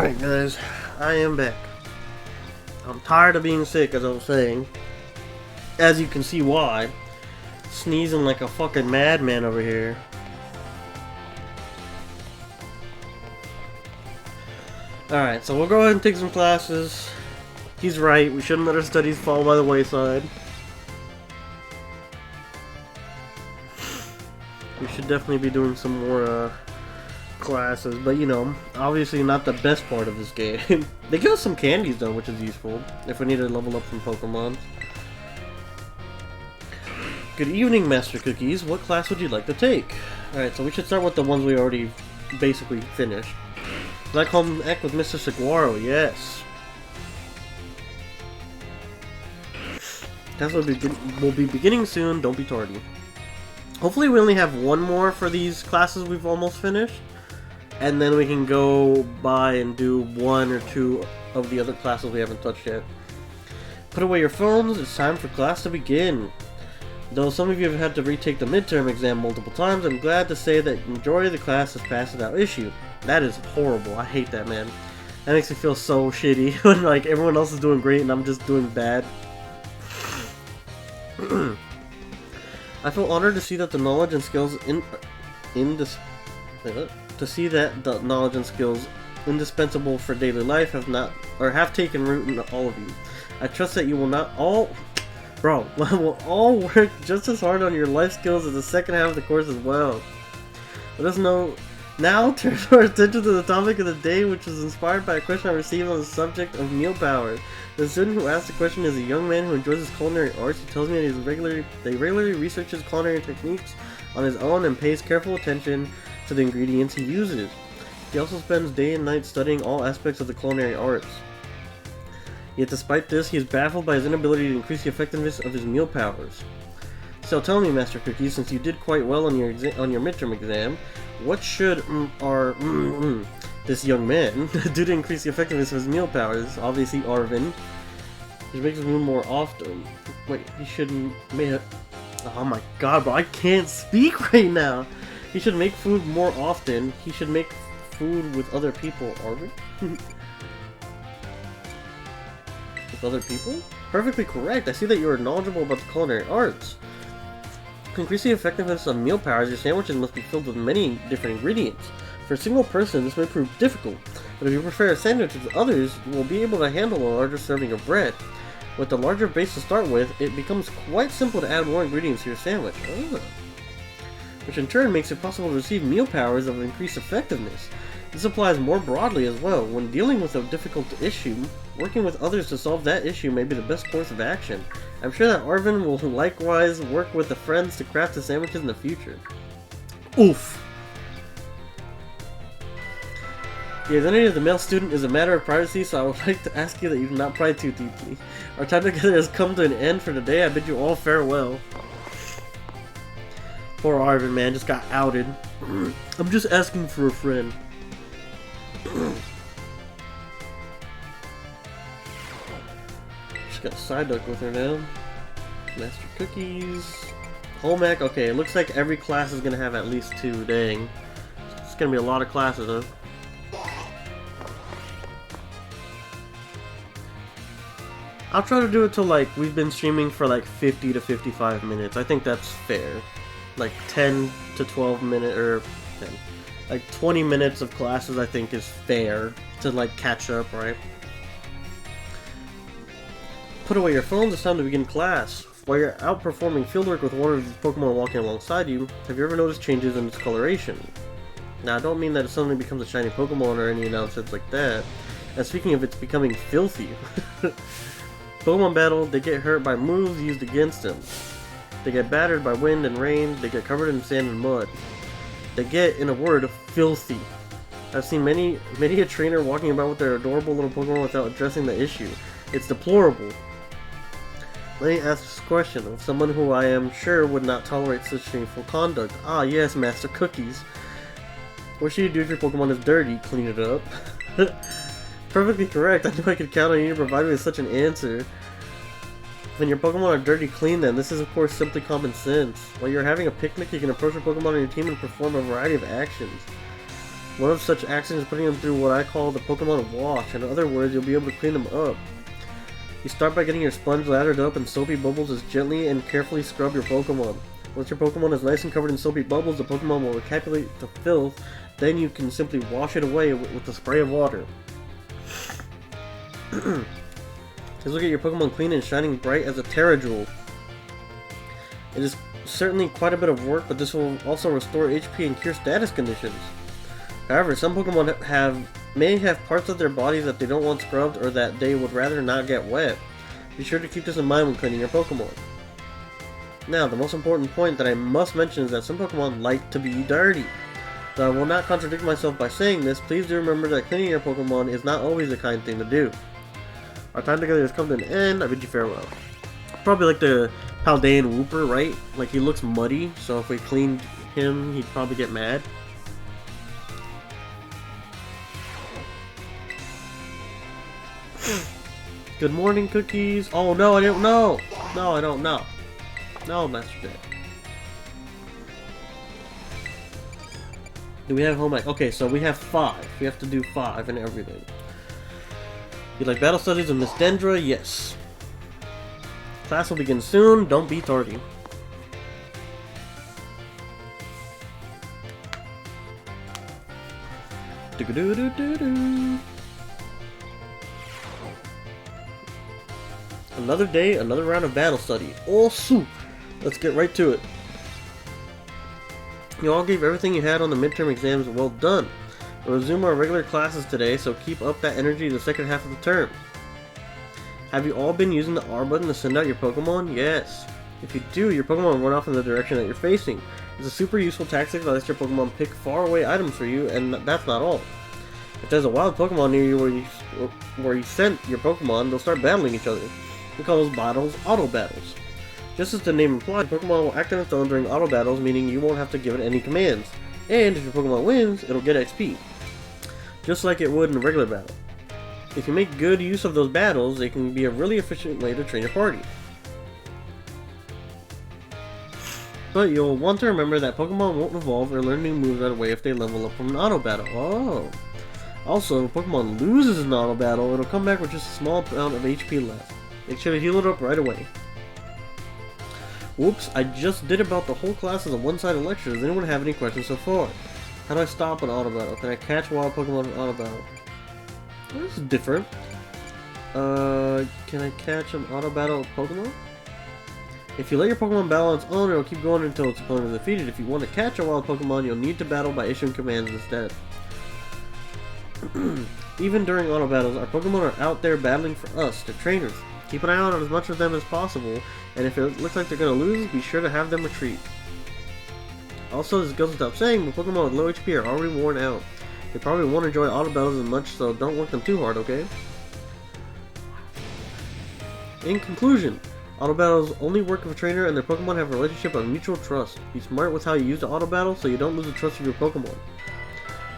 Alright guys, I am back. I'm tired of being sick, as I was saying. As you can see why. Sneezing like a fucking madman over here. Alright, so we'll go ahead and take some classes. He's right, we shouldn't let our studies fall by the wayside. We should definitely be doing some more classes, but you know, obviously not the best part of this game. They give us some candies though, which is useful if we need to level up some Pokemon. Good evening, Master Cookies. What class would you like to take? Alright, so we should start with the ones we already basically finished. Like Home Ec with Mr. Saguaro, yes. Class will be beginning soon, don't be tardy. Hopefully we only have one more for these classes we've almost finished. And then we can go by and do one or two of the other classes we haven't touched yet. Put away your phones, it's time for class to begin. Though some of you have had to retake the midterm exam multiple times, I'm glad to say that the majority of the class has passed without issue. That is horrible, I hate that, man. That makes me feel so shitty when like everyone else is doing great and I'm just doing bad. I feel honored to see that the knowledge and skills indispensable for daily life have taken root in all of you. I trust that you will all work just as hard on your life skills as the second half of the course as well. Let us know now. Turn our attention to the topic of the day, which was inspired by a question I received on the subject of meal powers. The student who asked the question is a young man who enjoys his culinary arts. He tells me that he regularly researches culinary techniques on his own and pays careful attention to the ingredients he uses. He also spends day and night studying all aspects of the culinary arts. Yet despite this, he is baffled by his inability to increase the effectiveness of his meal powers. So tell me, Master Cookie, since you did quite well on your midterm exam, what should this young man do to increase the effectiveness of his meal powers? Obviously, Arvin. He makes his food more often. Wait, he shouldn't make. Oh my god, bro! I can't speak right now. He should make food more often. He should make food with other people. Arvin. With other people? Perfectly correct. I see that you are knowledgeable about the culinary arts. To increase the effectiveness of meal powers, your sandwiches must be filled with many different ingredients. For a single person, this may prove difficult, but if you prefer a sandwich with others, you will be able to handle a larger serving of bread. With a larger base to start with, it becomes quite simple to add more ingredients to your sandwich. Which in turn makes it possible to receive meal powers of increased effectiveness. This applies more broadly as well. When dealing with a difficult issue, working with others to solve that issue may be the best course of action. I'm sure that Arvin will likewise work with the friends to craft the sandwiches in the future. Oof! The identity of the male student is a matter of privacy, so I would like to ask you that you do not pry too deeply. Our time together has come to an end for today. I bid you all farewell. Poor Arvin, man, just got outed. I'm just asking for a friend. Just got Psyduck with her now. Master Cookies. Home Ec. Okay, it looks like every class is gonna have at least 2. Dang. It's gonna be a lot of classes, huh? I'll try to do it till like we've been streaming for like 50 to 55 minutes. I think that's fair. Like 10 to 12 minutes, or 10. Like 20 minutes of classes I think is fair to like catch up, right? Put away your phones, it's time to begin class. While you're out performing fieldwork with one of the Pokemon walking alongside you, have you ever noticed changes in its coloration? Now I don't mean that it suddenly becomes a shiny Pokemon or any announcements like that. And speaking of, it's becoming filthy. Pokemon battle, they get hurt by moves used against them. They get battered by wind and rain, they get covered in sand and mud. They get, in a word, filthy. I've seen many a trainer walking about with their adorable little Pokemon without addressing the issue. It's deplorable. Let me ask this question of someone who I am sure would not tolerate such shameful conduct. Ah yes, Master Cookies. What should you do if your Pokemon is dirty? Clean it up. Perfectly correct. I knew I could count on you to provide me with such an answer. When your Pokemon are dirty, clean them. This is of course simply common sense. While you're having a picnic, you can approach your Pokemon on your team and perform a variety of actions. One of such actions is putting them through what I call the Pokemon wash. In other words, you'll be able to clean them up. You start by getting your sponge lathered up in soapy bubbles as gently and carefully scrub your Pokemon. Once your Pokemon is nice and covered in soapy bubbles, the Pokemon will encapsulate the filth. Then you can simply wash it away with a spray of water. Just look at your Pokemon clean and shining bright as a Terra Jewel. It is certainly quite a bit of work, but this will also restore HP and cure status conditions. However, some Pokemon may have parts of their bodies that they don't want scrubbed or that they would rather not get wet. Be sure to keep this in mind when cleaning your Pokemon. Now, the most important point that I must mention is that some Pokemon like to be dirty. Though I will not contradict myself by saying this, please do remember that cleaning your Pokemon is not always a kind thing to do. Our time together has come to an end. I bid you farewell. Probably like the Paldean Wooper, right? Like, he looks muddy, so if we cleaned him, he'd probably get mad. Good morning, cookies. Oh no, I don't know. No, I don't know. No, Master J. Do we have home ec? Okay, so we have 5. We have to do 5 and everything. You like battle studies with Miss Dendra? Yes. Class will begin soon. Don't be tardy. Another day, another round of battle study. Oh, soup! Let's get right to it. You all gave everything you had on the midterm exams. Well done. We'll resume our regular classes today, so keep up that energy the second half of the term. Have you all been using the R button to send out your Pokemon? Yes. If you do, your Pokemon will run off in the direction that you're facing. It's a super useful tactic that lets your Pokemon pick far away items for you, and that's not all. If there's a wild Pokemon near you where you sent your Pokemon, they'll start battling each other. We call those battles auto battles. Just as the name implies, Pokemon will act on its own during auto battles, meaning you won't have to give it any commands. And if your Pokemon wins, it'll get XP. Just like it would in a regular battle. If you make good use of those battles, they can be a really efficient way to train your party. But you'll want to remember that Pokemon won't evolve or learn new moves right away if they level up from an auto battle. Oh! Also, if Pokemon loses an auto battle, it'll come back with just a small amount of HP left. Make sure to heal it up right away. Whoops, I just did about the whole class as a one-sided lecture. Does anyone have any questions so far? How do I stop an auto battle? Can I catch wild Pokemon in auto battle? This is different. Can I catch an auto battle Pokemon? If you let your Pokemon battle on its own, it'll keep going until its opponent is defeated. If you want to catch a wild Pokemon, you'll need to battle by issuing commands instead. Even during auto battles, our Pokemon are out there battling for us, the trainers. Keep an eye on as much of them as possible, and if it looks like they're going to lose, be sure to have them retreat. Also, this goes without saying, but Pokemon with low HP are already worn out. They probably won't enjoy auto battles as much, so don't work them too hard, okay? In conclusion, auto battles only work if a trainer and their Pokemon have a relationship of mutual trust. Be smart with how you use the auto battle so you don't lose the trust of your Pokemon.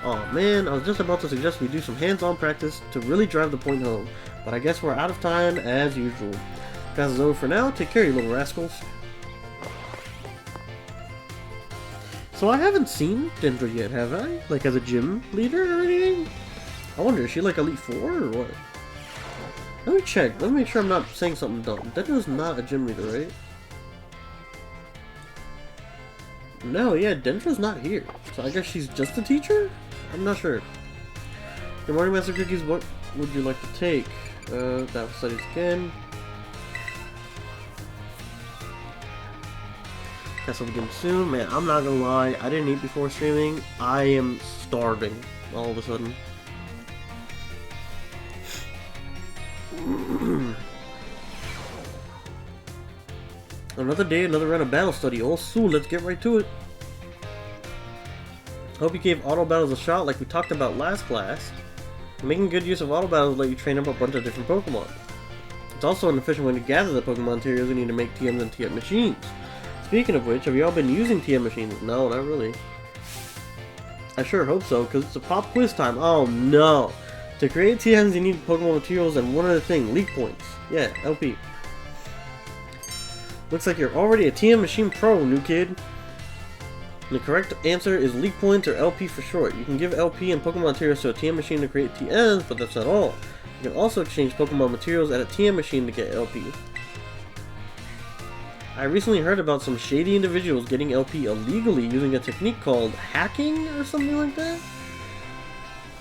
Aw man, I was just about to suggest we do some hands-on practice to really drive the point home, but I guess we're out of time as usual. Class is over for now. Take care, you little rascals. So I haven't seen Dendra yet, have I? Like as a gym leader or anything? I wonder, is she like Elite 4 or what? Let me check. Let me make sure I'm not saying something dumb. Dendra's not a gym leader, right? No, yeah, Dendra's not here. So I guess she's just a teacher? I'm not sure. Good morning, Master Cookies. What would you like to take? That studies again. Guess I'll begin soon. Man, I'm not gonna lie. I didn't eat before streaming. I am starving all of a sudden. Another day, another round of battle study. Oh, so let's get right to it. Hope you gave auto battles a shot like we talked about last class. Making good use of auto battles will let you train up a bunch of different Pokemon. It's also an efficient way to gather the Pokemon materials you need to make TMs and TM machines. Speaking of which, have you all been using TM machines? No, not really. I sure hope so, because it's a pop quiz time. Oh no! To create TMs, you need Pokemon materials and one other thing, leak points. Yeah, LP. Looks like you're already a TM machine pro, new kid. The correct answer is leak points, or LP for short. You can give LP and Pokemon materials to a TM machine to create TMs, but that's not all. You can also exchange Pokemon materials at a TM machine to get LP. I recently heard about some shady individuals getting LP illegally using a technique called hacking or something like that.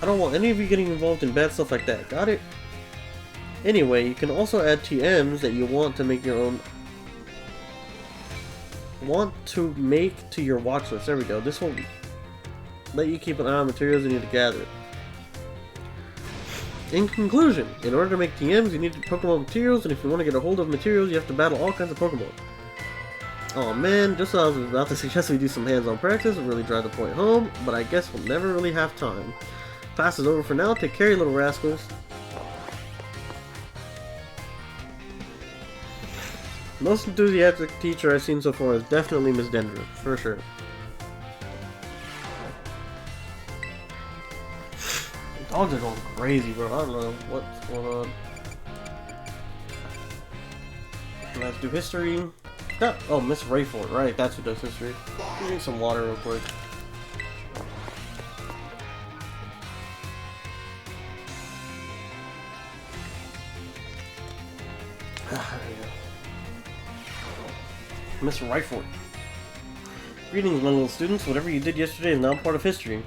I don't want any of you getting involved in bad stuff like that, got it? Anyway, you can also add TMs that you want to make your own... to your watch list. There we go. This will let you keep an eye on materials you need to gather. In conclusion, in order to make TMs, you need Pokemon materials, and if you want to get a hold of materials, you have to battle all kinds of Pokemon. Oh man, just as I was about to suggest we do some hands-on practice and really drive the point home, but I guess we'll never really have time. Class is over for now. Take care, you little rascals. Most enthusiastic teacher I've seen so far is definitely Miss Dendra, for sure. The dogs are going crazy, bro. I don't know what's going on. Let's do history. Oh, Miss Rayford, right? That's who does history. Drink some water real quick. There you go. Miss Rayford. Greetings, little students. Whatever you did yesterday is now part of history.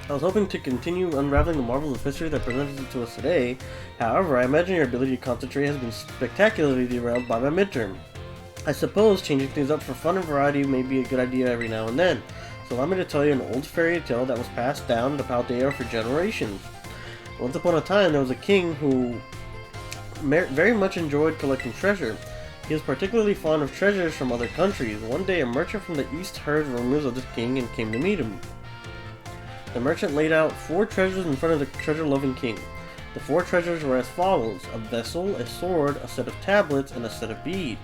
I was hoping to continue unraveling the marvels of history that presented it to us today. However, I imagine your ability to concentrate has been spectacularly derailed by my midterm. I suppose changing things up for fun and variety may be a good idea every now and then. So allow me to tell you an old fairy tale that was passed down to Paldea for generations. Once upon a time, there was a king who very much enjoyed collecting treasure. He was particularly fond of treasures from other countries. One day, a merchant from the east heard rumors of this king and came to meet him. The merchant laid out 4 treasures in front of the treasure-loving king. The 4 treasures were as follows: a vessel, a sword, a set of tablets, and a set of beads.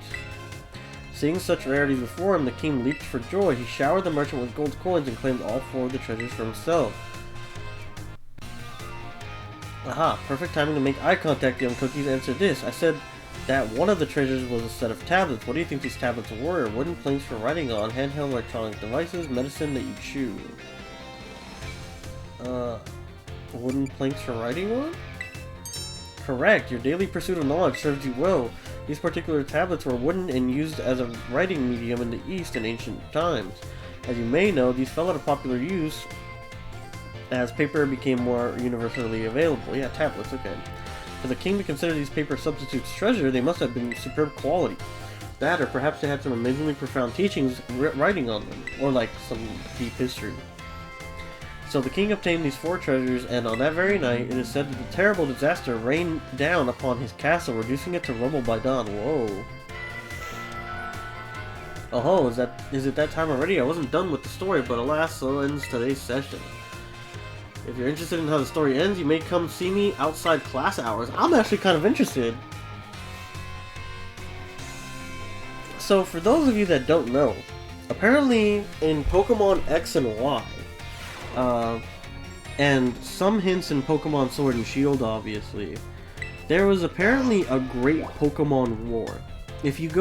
Seeing such rarities before him, the king leaped for joy. He showered the merchant with gold coins and claimed all 4 of the treasures for himself. Aha, perfect timing to make eye contact, young cookies. Answer this. I said that one of the treasures was a set of tablets. What do you think these tablets were? Wooden planks for writing on, handheld electronic devices, medicine that you chew. Wooden planks for writing on? Correct. Your daily pursuit of knowledge serves you well. These particular tablets were wooden and used as a writing medium in the East in ancient times. As you may know, these fell out of popular use as paper became more universally available. Yeah, tablets, okay. For the king to consider these paper substitutes treasure, they must have been superb quality. That, or perhaps they had some amazingly profound teachings writing on them, or like some deep history. So the king obtained these 4 treasures, and on that very night, it is said that a terrible disaster rained down upon his castle, reducing it to rubble by dawn. Whoa. Oh, is it that time already? I wasn't done with the story, but alas, so ends today's session. If you're interested in how the story ends, you may come see me outside class hours. I'm actually kind of interested. So, for those of you that don't know, apparently in Pokemon X and Y, and some hints in Pokemon Sword and Shield, obviously, there was apparently a great Pokemon war. If you've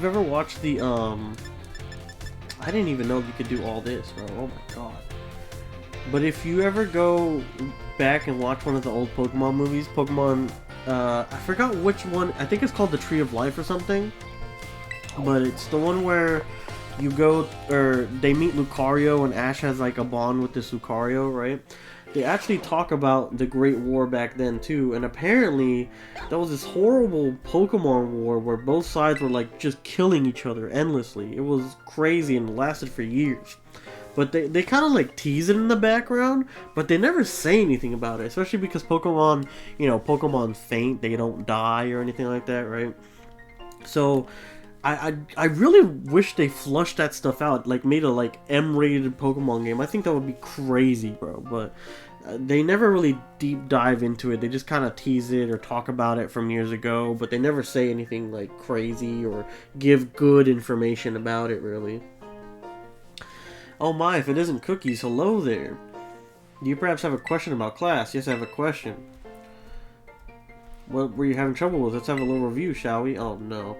ever watched the, I didn't even know you could do all this, bro. Oh my god. But if you ever go back and watch one of the old Pokemon movies, I forgot which one, I think it's called the Tree of Life or something, but it's the one where you go, or they meet Lucario and Ash has like a bond with this Lucario, right? They actually talk about the Great War back then too, and apparently there was this horrible Pokemon war where both sides were like just killing each other endlessly. It was crazy and lasted for years. But they kind of like tease it in the background, but they never say anything about it, especially because Pokemon, Pokemon faint, they don't die or anything like that, right? So I really wish they flushed that stuff out, like made a like M-rated Pokemon game. I think that would be crazy, bro. But they never really deep dive into it. They just kind of tease it or talk about it from years ago, but they never say anything like crazy or give good information about it, really. Oh my, if it isn't Cookies, hello there. Do you perhaps have a question about class? Yes, I have a question. What were you having trouble with? Let's have a little review, shall we? Oh no.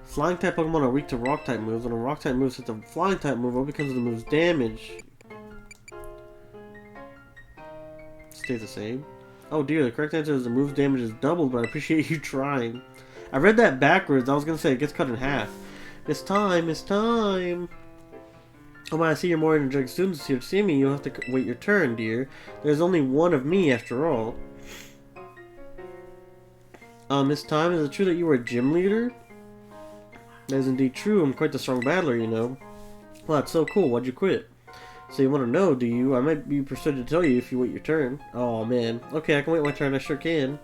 Flying type Pokemon are weak to rock type moves. When a rock type move hits a flying type move, what becomes of the move's damage? Stay the same. Oh dear, the correct answer is the move's damage is doubled, but I appreciate you trying. I read that backwards. I was gonna say it gets cut in half. It's time, it's time. Oh my, I see you're more energetic students here to see me. You'll have to wait your turn, dear. There's only one of me after all. Miss Time, is it true that you were a gym leader? That is indeed true. I'm quite the strong battler, you know. Well, that's so cool. Why'd you quit? So you want to know, do you? I might be persuaded to tell you if you wait your turn. Oh, man. Okay, I can wait my turn. I sure can.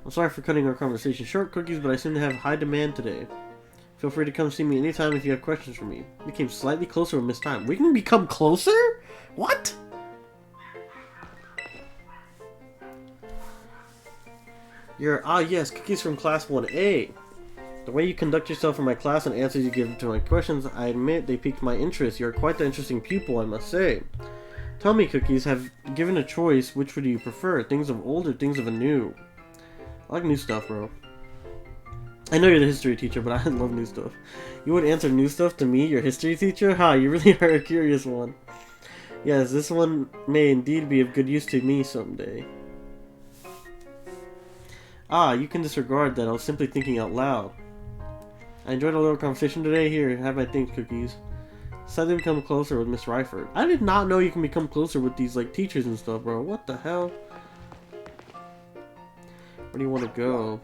I'm sorry for cutting our conversation short, Cookies, but I seem to have high demand today. Feel free to come see me anytime if you have questions for me. We became slightly closer with Miss Time. We can become closer? What? Yes, Cookies from Class 1A. The way you conduct yourself in my class and answers you give to my questions, I admit they piqued my interest. You're quite the interesting pupil, I must say. Tell me, Cookies, given a choice, which would you prefer? Things of old or things of new? I like new stuff, bro. I know you're the history teacher, but I love new stuff. You would answer new stuff to me, your history teacher? Ha, you really are a curious one. Yes, this one may indeed be of good use to me someday. Ah, you can disregard that. I was simply thinking out loud. I enjoyed our little conversation today. Here, have my things, Cookies. Suddenly become closer with Miss Ryford. I did not know you can become closer with these, like, teachers and stuff, bro. What the hell? Where do you want to go?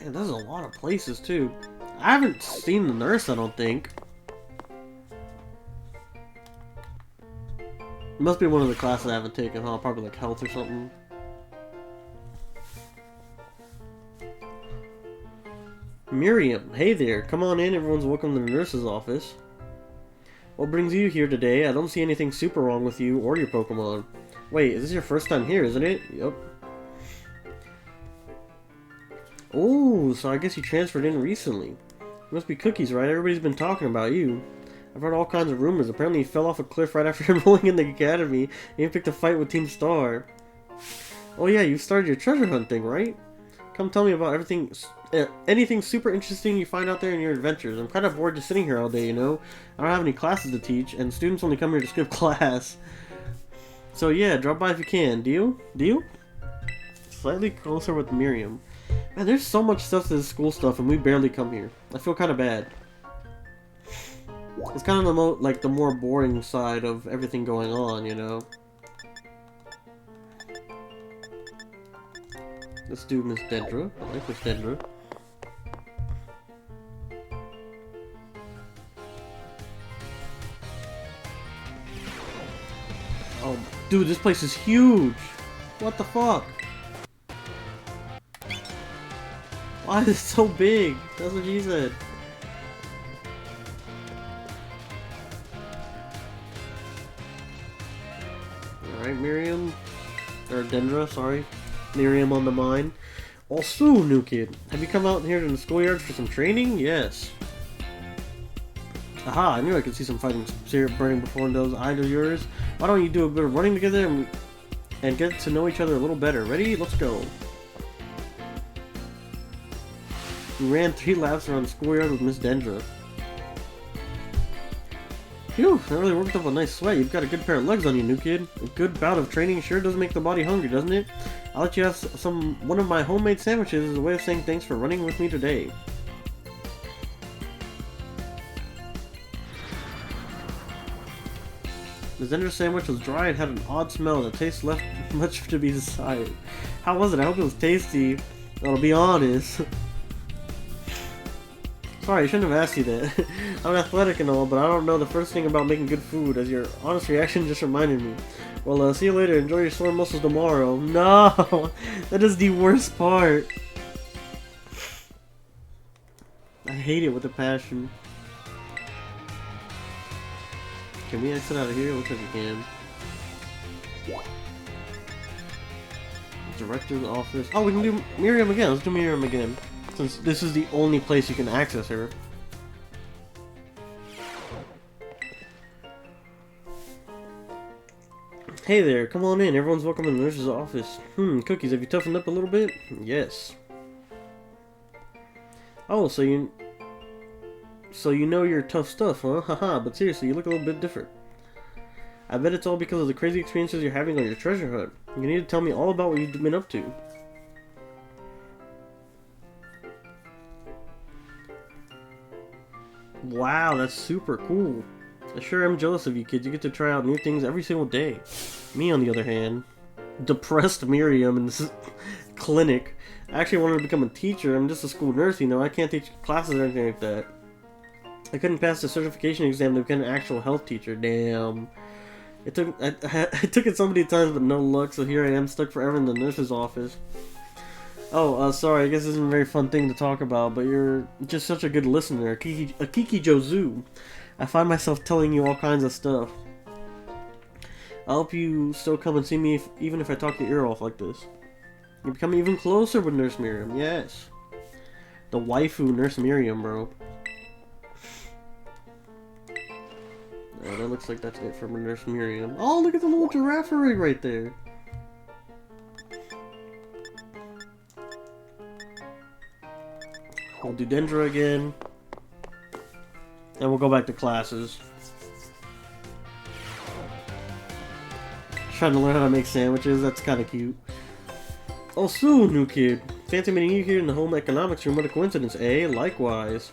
Man, there's a lot of places, too. I haven't seen the nurse, I don't think. It must be one of the classes I haven't taken, huh? Probably like health or something. Miriam, hey there. Come on in, everyone's welcome to the nurse's office. What brings you here today? I don't see anything super wrong with you or your Pokemon. Wait, is this your first time here, isn't it? Yup. Oh, so I guess you transferred in recently. You must be Cookies, right? Everybody's been talking about you. I've heard all kinds of rumors. Apparently you fell off a cliff right after enrolling in the academy, and you picked a fight with Team Star. Oh yeah, you started your treasure hunt thing, right? Come tell me about everything, anything super interesting you find out there in your adventures. I'm kind of bored just sitting here all day, you know? I don't have any classes to teach, and students only come here to skip class. So yeah, drop by if you can. Deal? Deal? Slightly closer with Miriam. Man, there's so much stuff to this school stuff, and we barely come here. I feel kind of bad. It's kind of the more boring side of everything going on, you know? Let's do Miss Dendra. I like Miss Dendra. Oh, dude, this place is huge! What the fuck? Why is it so big? That's what she said. Alright, Miriam. Or Dendra, sorry. Miriam on the mine. Also, new kid. Have you come out here to the schoolyard for some training? Yes. Aha, I knew I could see some fighting spirit burning before those eyes of yours. Why don't you do a bit of running together and get to know each other a little better? Ready? Let's go. We ran 3 laps around the schoolyard with Miss Dendra. Phew, that really worked up a nice sweat. You've got a good pair of legs on you, new kid. A good bout of training sure does make the body hungry, doesn't it? I'll let you have one of my homemade sandwiches as a way of saying thanks for running with me today. The Dendra sandwich was dry and had an odd smell. The taste left much to be desired. How was it? I hope it was tasty. I'll be honest. Sorry, I shouldn't have asked you that. I'm athletic and all, but I don't know the first thing about making good food, as your honest reaction just reminded me. Well, see you later. Enjoy your sore muscles tomorrow. No! That is the worst part. I hate it with a passion. Can we exit out of here? Looks like we can. Director's office. Oh, we can do Miriam again. Let's do Miriam again. Since this is the only place you can access her. Hey there, come on in. Everyone's welcome in the nurse's office. Cookies, have you toughened up a little bit? Yes. Oh, so you know your tough stuff, huh? Haha, but seriously, you look a little bit different. I bet it's all because of the crazy experiences you're having on your treasure hunt. You need to tell me all about what you've been up to. Wow, that's super cool. I sure am jealous of you kids. You get to try out new things every single day. Me, on the other hand, depressed Miriam in this clinic. I actually wanted to become a teacher. I'm just a school nurse, you know. I can't teach classes or anything like that. I couldn't pass the certification exam to become an actual health teacher. Damn. I took it so many times, but no luck. So here I am, stuck forever in the nurse's office. Oh, sorry. I guess this isn't a very fun thing to talk about, but you're just such a good listener, a Kiki Jozu. I find myself telling you all kinds of stuff. I hope you still come and see me, even if I talk your ear off like this. You're becoming even closer with Nurse Miriam. Yes, the waifu Nurse Miriam, bro. Oh, that looks like that's it for Nurse Miriam. Oh, look at the little giraffe right there. We'll do Dendra again. And we'll go back to classes. Trying to learn how to make sandwiches, that's kind of cute. Oh, so new kid. Fancy meeting you here in the home economics room. What a coincidence, eh? Likewise.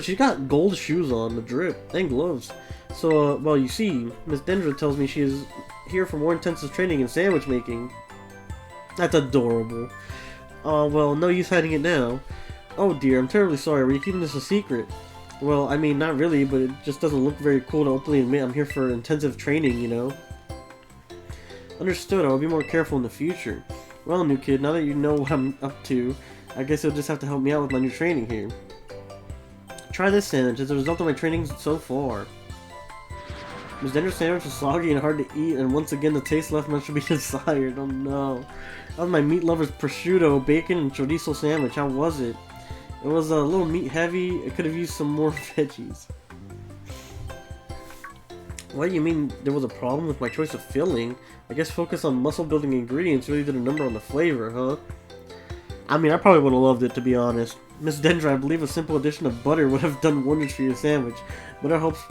She got gold shoes on, the drip, and gloves. So, well, you see, Miss Dendra tells me she is here for more intensive training in sandwich making. That's adorable. Well, no use hiding it now. Oh dear, I'm terribly sorry. Were you keeping this a secret? Well, I mean, not really, but it just doesn't look very cool to openly admit I'm here for intensive training, you know? Understood, I'll be more careful in the future. Well, new kid, now that you know what I'm up to, I guess you'll just have to help me out with my new training here. Try this sandwich as a result of my training so far. Miss Dendra's sandwich was soggy and hard to eat, and once again the taste left much to be desired. Oh no. That was my meat lover's prosciutto, bacon, and chorizo sandwich. How was it? It was a little meat heavy. It could have used some more veggies. What do you mean there was a problem with my choice of filling? I guess focus on muscle building ingredients really did a number on the flavor, huh? I mean, I probably would have loved it, to be honest. Miss Dendra, I believe a simple addition of butter would have done wonders for your sandwich. Butter helps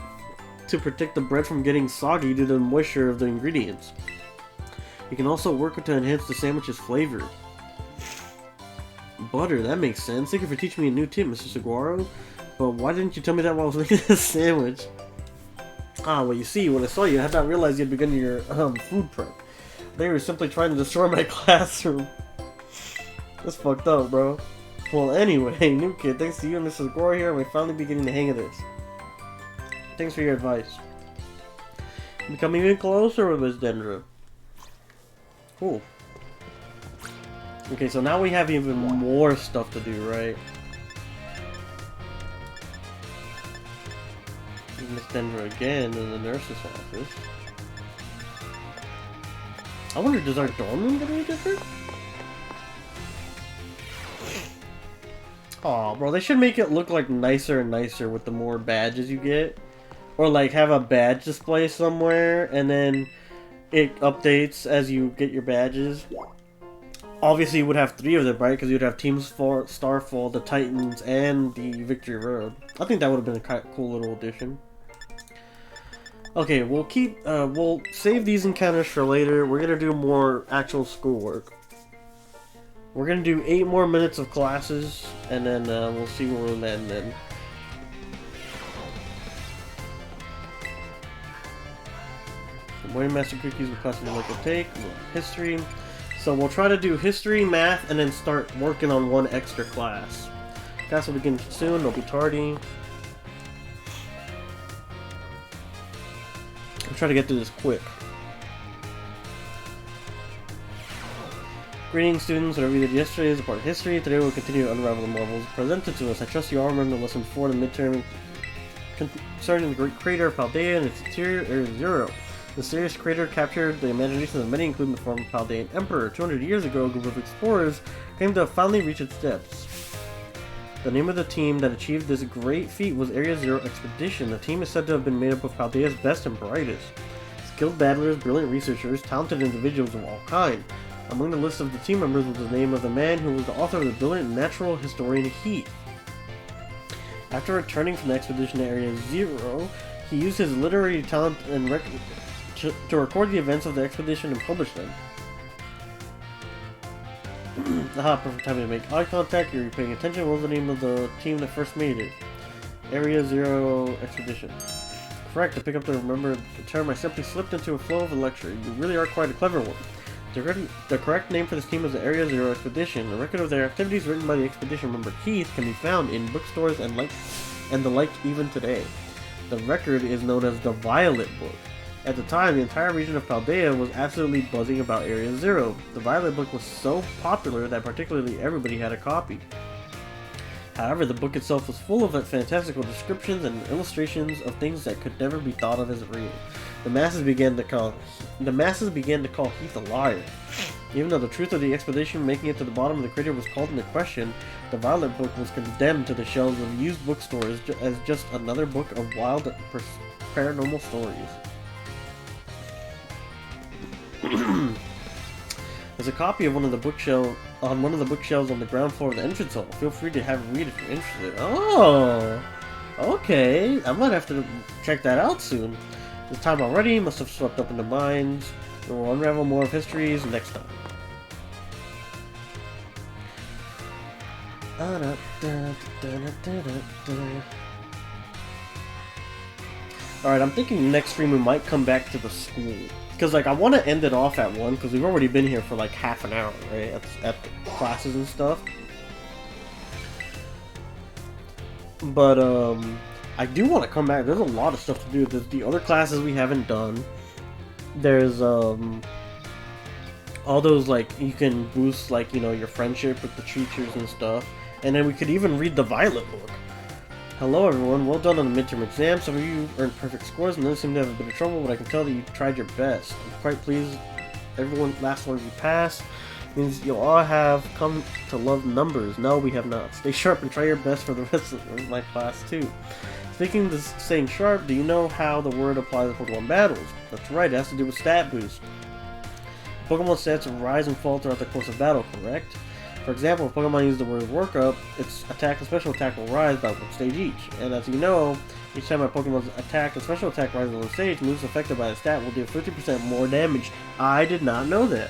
to protect the bread from getting soggy due to the moisture of the ingredients. You can also work to enhance the sandwich's flavor. Butter, that makes sense. Thank you for teaching me a new tip, Mr. Saguaro. But why didn't you tell me that while I was making this sandwich? Ah, well, you see, when I saw you, I had not realized you had begun your food prep. They were simply trying to destroy my classroom. That's fucked up, bro. Well, anyway, new kid, thanks to you and Mrs. Gore here, we're finally beginning the hang of this. Thanks for your advice. Becoming even closer with Miss Dendra. Cool. Okay, so now we have even more stuff to do, right? Miss Dendra again in the nurse's office. I wonder, does our dorm room get any different? Aw, bro, they should make it look like nicer and nicer with the more badges you get. Or like have a badge display somewhere and then it updates as you get your badges. Obviously you would have 3 of them, right? Because you'd have Team Starfall, the Titans, and the Victory Road. I think that would have been a cool little addition. Okay, we'll save these encounters for later. We're gonna do more actual schoolwork. We're gonna do 8 more minutes of classes, and then we'll see where we'll land then. Morning Master Cookies with class number will take history. So we'll try to do history, math, and then start working on 1 extra class. Class will begin soon. Don't be tardy. I'll try to get through this quick. Greetings, students. Whatever we did yesterday is a part of history. Today we'll continue to unravel the marvels presented to us. I trust you all remember lesson 4 in the midterm concerning the great crater of Paldea and its interior area 0. The mysterious crater captured the imagination of many, including the former Paldean Emperor. 200 years ago, a group of explorers claimed to have finally reached its depths. The name of the team that achieved this great feat was Area 0 Expedition. The team is said to have been made up of Paldea's best and brightest. skilled battlers, brilliant researchers, talented individuals of all kinds. Among the list of the team members was the name of the man who was the author of the brilliant natural historian Heath. After returning from the expedition to Area Zero, he used his literary talent and to record the events of the expedition and publish them. Aha, perfect time to make eye contact. You're paying attention. What was the name of the team that first made it? Area Zero Expedition. Correct. To pick up to remember the term, I simply slipped into a flow of a lecture. You really are quite a clever one. The correct name for this team was the Area Zero Expedition. A record of their activities written by the expedition member Keith can be found in bookstores and the like even today. The record is known as the Violet Book. At the time, the entire region of Paldea was absolutely buzzing about Area Zero. The Violet Book was so popular that particularly everybody had a copy. However, the book itself was full of fantastical descriptions and illustrations of things that could never be thought of as real. The masses began to call Heath a liar. Even though the truth of the expedition making it to the bottom of the crater was called into question, the Violet Book was condemned to the shelves of used bookstores as just another book of wild paranormal stories. There's a copy of one of the bookshelves on the ground floor of the entrance hall. Feel free to have a read if you're interested. Oh, okay. I might have to check that out soon. This time already must have swept up into minds. We'll unravel more of histories next time. Alright, I'm thinking next stream we might come back to the school. Because, like, I want to end it off at 1, because we've already been here for, like, half an hour, right? At the classes and stuff. But, I do want to come back. There's a lot of stuff to do. There's the other classes we haven't done. There's, all those, like, you can boost, like, you know, your friendship with the teachers and stuff. And then we could even read the Violet Book. Hello everyone, well done on the midterm exam. Some of you earned perfect scores and others seem to have a bit of trouble, but I can tell that you tried your best. I'm quite pleased last one of you passed. Means you'll all have come to love numbers. No, we have not. Stay sharp and try your best for the rest of my class too. Speaking of staying sharp, do you know how the word applies to Pokemon battles? That's right, it has to do with stat boost. Pokemon stats rise and fall throughout the course of battle, correct? For example, if Pokemon use the word workup, its attack and special attack will rise by 1 stage each. And as you know, each time a Pokemon's attack and special attack rises 1 stage, moves affected by the stat will deal 50% more damage. I did not know that.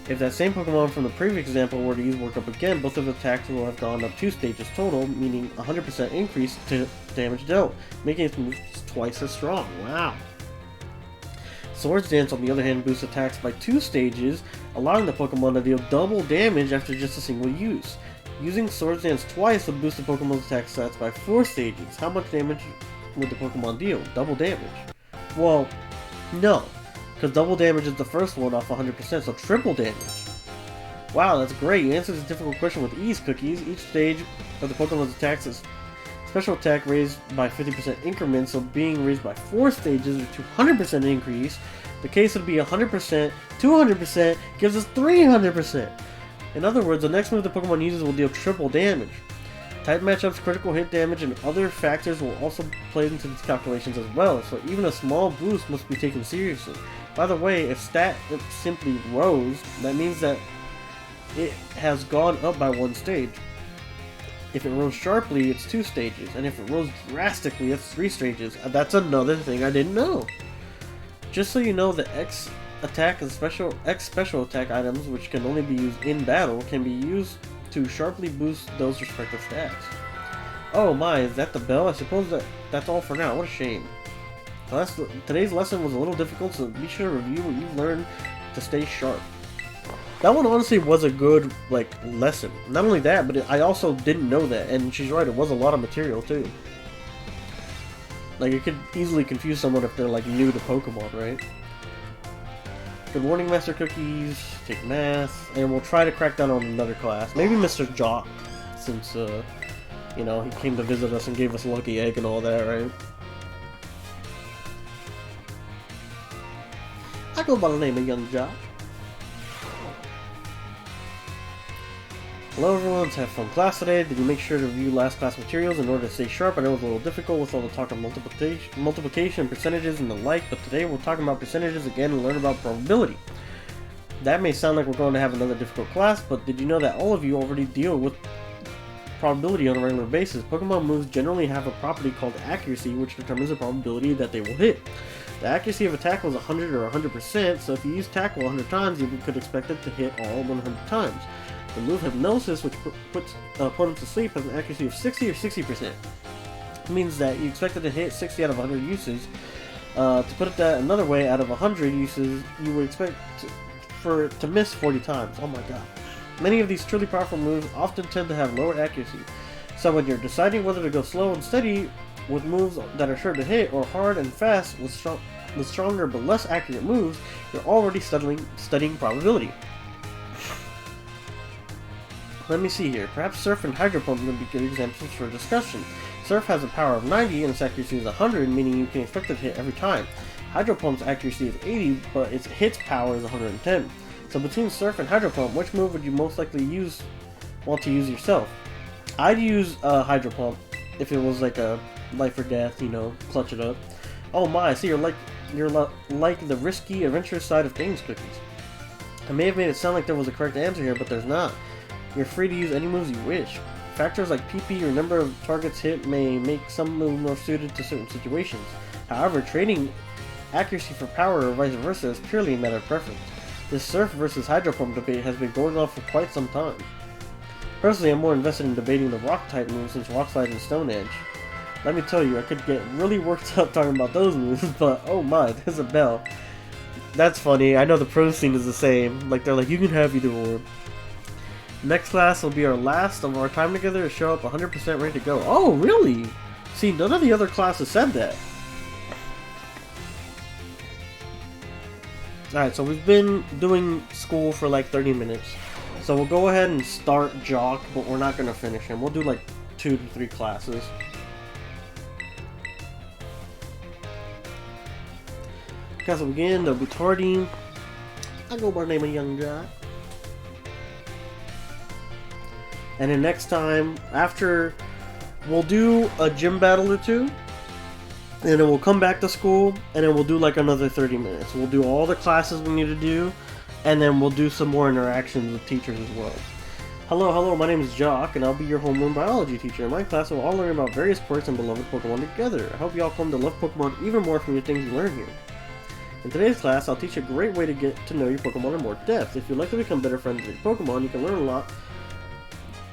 If that same Pokemon from the previous example were to use workup again, both of the attacks will have gone up 2 stages total, meaning 100% increase to damage dealt, making its moves twice as strong. Wow. Swords Dance, on the other hand, boosts attacks by 2 stages, allowing the Pokemon to deal double damage after just a single use. Using Swords Dance twice would boost the Pokemon's attack stats by 4 stages. How much damage would the Pokemon deal? Double damage. Well, no, because double damage is the first one off 100%, so triple damage. Wow, that's great. You answered this difficult question with ease, Cookies. Each stage of the Pokemon's attacks is special attack raised by 50% increments, so being raised by 4 stages or 200% increase, the case would be 100%, 200% gives us 300%. In other words, the next move the Pokemon uses will deal triple damage. Type matchups, critical hit damage, and other factors will also play into these calculations as well, so even a small boost must be taken seriously. By the way, if stat simply rose, that means that it has gone up by 1 stage. If it rose sharply, it's 2 stages, and if it rose drastically, it's 3 stages. That's another thing I didn't know. Just so you know, the X attack and special attack items, which can only be used in battle, can be used to sharply boost those respective stats. Oh my, is that the bell? I suppose that's all for now. What a shame. Today's lesson was a little difficult, so be sure to review what you've learned to stay sharp. That one honestly was a good, like, lesson. Not only that, but I also didn't know that, and she's right, it was a lot of material too. Like, it could easily confuse someone if they're, like, new to Pokemon, right? Good morning, Master Cookies. Take math, and we'll try to crack down on another class. Maybe Mr. Jock, since, you know, he came to visit us and gave us a lucky egg and all that, right? I go by the name of Young Jock. Hello everyone, let's have fun class today. Did you make sure to review last class materials in order to stay sharp? I know it was a little difficult with all the talk of multiplication, percentages, and the like, but today we're talking about percentages again and learn about probability. That may sound like we're going to have another difficult class, but did you know that all of you already deal with probability on a regular basis? Pokemon moves generally have a property called accuracy, which determines the probability that they will hit. The accuracy of a tackle is 100 or 100%, so if you use tackle 100 times, you could expect it to hit all 100 times. The move Hypnosis, which puts opponents to sleep, has an accuracy of 60 or 60%. It means that you expect it to hit 60 out of 100 uses. To put it that another way, out of 100 uses, you would expect to miss 40 times. Oh my god. Many of these truly powerful moves often tend to have lower accuracy. So when you're deciding whether to go slow and steady with moves that are sure to hit, or hard and fast with stronger but less accurate moves, you're already studying probability. Let me see here. Perhaps Surf and Hydro Pump would be good examples for discussion. Surf has a power of 90 and its accuracy is 100, meaning you can expect it to hit every time. Hydro Pump's accuracy is 80, but its hits power is 110. So between Surf and Hydro Pump, which move would you most likely want to use yourself? I'd use Hydro Pump if it was like a life or death, you know, clutch it up. Oh my, I see you're like the risky, adventurous side of things, Cookies. I may have made it sound like there was a correct answer here, but there's not. You're free to use any moves you wish. Factors like PP or number of targets hit may make some moves more suited to certain situations. However, trading accuracy for power or vice versa is purely a matter of preference. This Surf versus Hydro Pump debate has been going on for quite some time. Personally, I'm more invested in debating the Rock type moves since Rock Slide and Stone Edge. Let me tell you, I could get really worked up talking about those moves, but oh my, there's a bell. That's funny. I know the pro scene is the same. Like, they're like, you can have either or. Next class will be our last of our time together to show up 100% ready to go. Oh, really? See, none of the other classes said that. Alright, so we've been doing school for like 30 minutes. So we'll go ahead and start Jock, but we're not going to finish him. We'll do like 2 to 3 classes. Class will begin, they'll be tardy. I go by the name of Young Jock. And then next time, after, we'll do a gym battle or 2. And then we'll come back to school, and then we'll do like another 30 minutes. We'll do all the classes we need to do, and then we'll do some more interactions with teachers as well. Hello, my name is Jock, and I'll be your homeroom biology teacher. In my class, we'll all learn about various quirks and beloved Pokemon together. I hope you all come to love Pokemon even more from the things you learn here. In today's class, I'll teach a great way to get to know your Pokemon in more depth. If you'd like to become better friends with your Pokemon, you can learn a lot.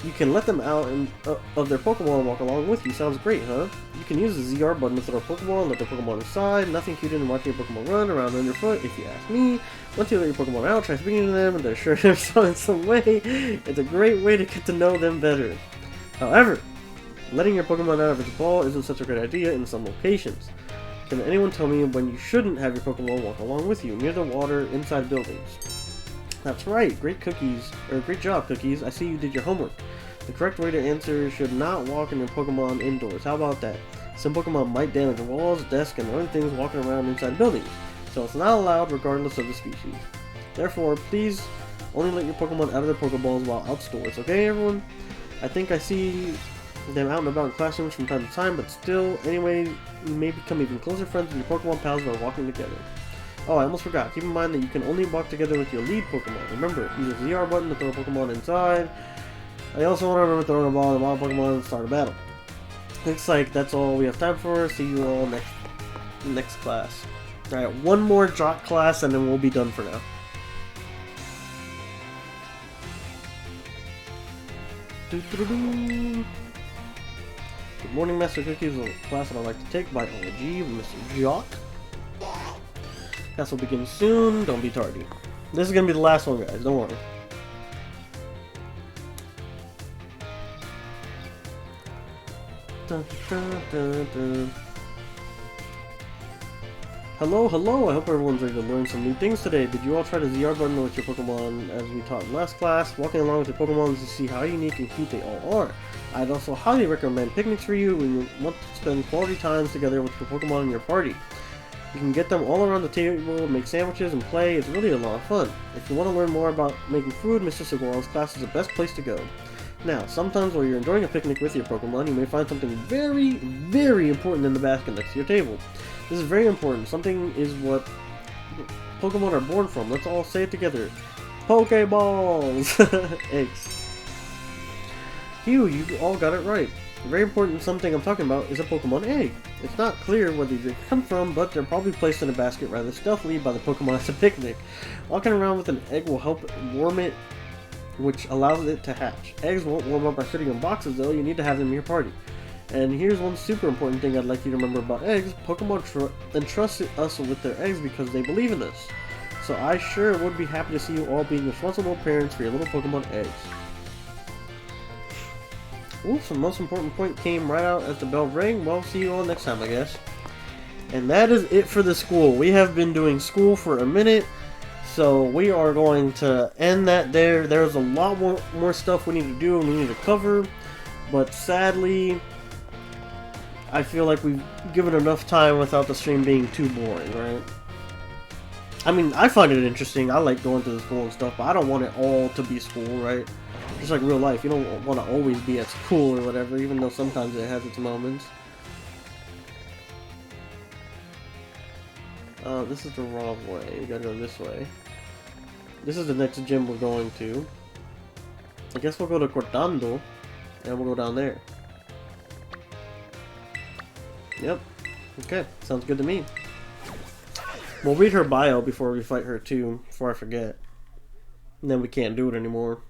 You can let them out of their Pokemon and walk along with you. Sounds great, huh? You can use the ZR button to throw a Pokemon, let the Pokemon inside. Nothing cuter than watching your Pokemon run around underfoot, if you ask me. Once you let your Pokemon out, try speaking to them, and they're sure to respond in some way. It's a great way to get to know them better. However, letting your Pokemon out of its ball isn't such a great idea in some locations. Can anyone tell me when you shouldn't have your Pokemon walk along with you? Near the water, inside buildings. That's right, great job, Cookies. I see you did your homework. The correct way to answer should not walk in your Pokemon indoors. How about that? Some Pokemon might damage walls, desks, and other things walking around inside buildings, so it's not allowed regardless of the species. Therefore, please only let your Pokemon out of their Pokeballs while outdoors, okay everyone? I think I see them out and about in classrooms from time to time, but still, anyway, you may become even closer friends with your Pokemon pals by walking together. Oh, I almost forgot. Keep in mind that you can only walk together with your lead Pokemon. Remember, use the ZR button to throw a Pokemon inside. I also want to remember throwing a ball at the wild Pokemon and start a battle. Looks like that's all we have time for. See you all next class. Alright, one more Jock class and then we'll be done for now. Good morning, Master Cookies. A class that I like to take, Biology, with Mr. Jock. Class will begin soon. Don't be tardy. This is going to be the last one, guys. Don't worry. Dun, dun, dun, dun. Hello, I hope everyone's ready to learn some new things today. Did you all try the ZR button with your Pokemon as we taught in last class? Walking along with your Pokemon to see how unique and cute they all are. I'd also highly recommend picnics for you when you want to spend quality times together with your Pokemon in your party. You can get them all around the table, make sandwiches, and play. It's really a lot of fun. If you want to learn more about making food, Mr. Seguro's class is the best place to go. Now, sometimes while you're enjoying a picnic with your Pokemon, you may find something very, very important in the basket next to your table. This is very important. Something is what Pokemon are born from. Let's all say it together. Pokeballs! Eggs. Phew, you all got it right. A very important something I'm talking about is a Pokemon egg. It's not clear where they come from, but they're probably placed in a basket rather stealthily by the Pokemon at the picnic. Walking around with an egg will help warm it, which allows it to hatch. Eggs won't warm up by sitting in boxes though, you need to have them in your party. And here's one super important thing I'd like you to remember about eggs. Pokemon entrust us with their eggs because they believe in us. So I sure would be happy to see you all being responsible parents for your little Pokemon eggs. Oops, the most important point came right out as the bell rang. Well, see you all next time, I guess. And that is it for the school. We have been doing school for a minute, so we are going to end that there. There's a lot more stuff we need to do and we need to cover, but sadly, I feel like we've given enough time without the stream being too boring, right? I mean, I find it interesting. I like going to the school and stuff, but I don't want it all to be school, right? Just like real life, you don't want to always be at school or whatever, even though sometimes it has its moments. This is the wrong way. You gotta go this way. This is the next gym we're going to. I guess we'll go to Cortando, and we'll go down there. Yep. Okay, sounds good to me. We'll read her bio before we fight her too, before I forget. And then we can't do it anymore.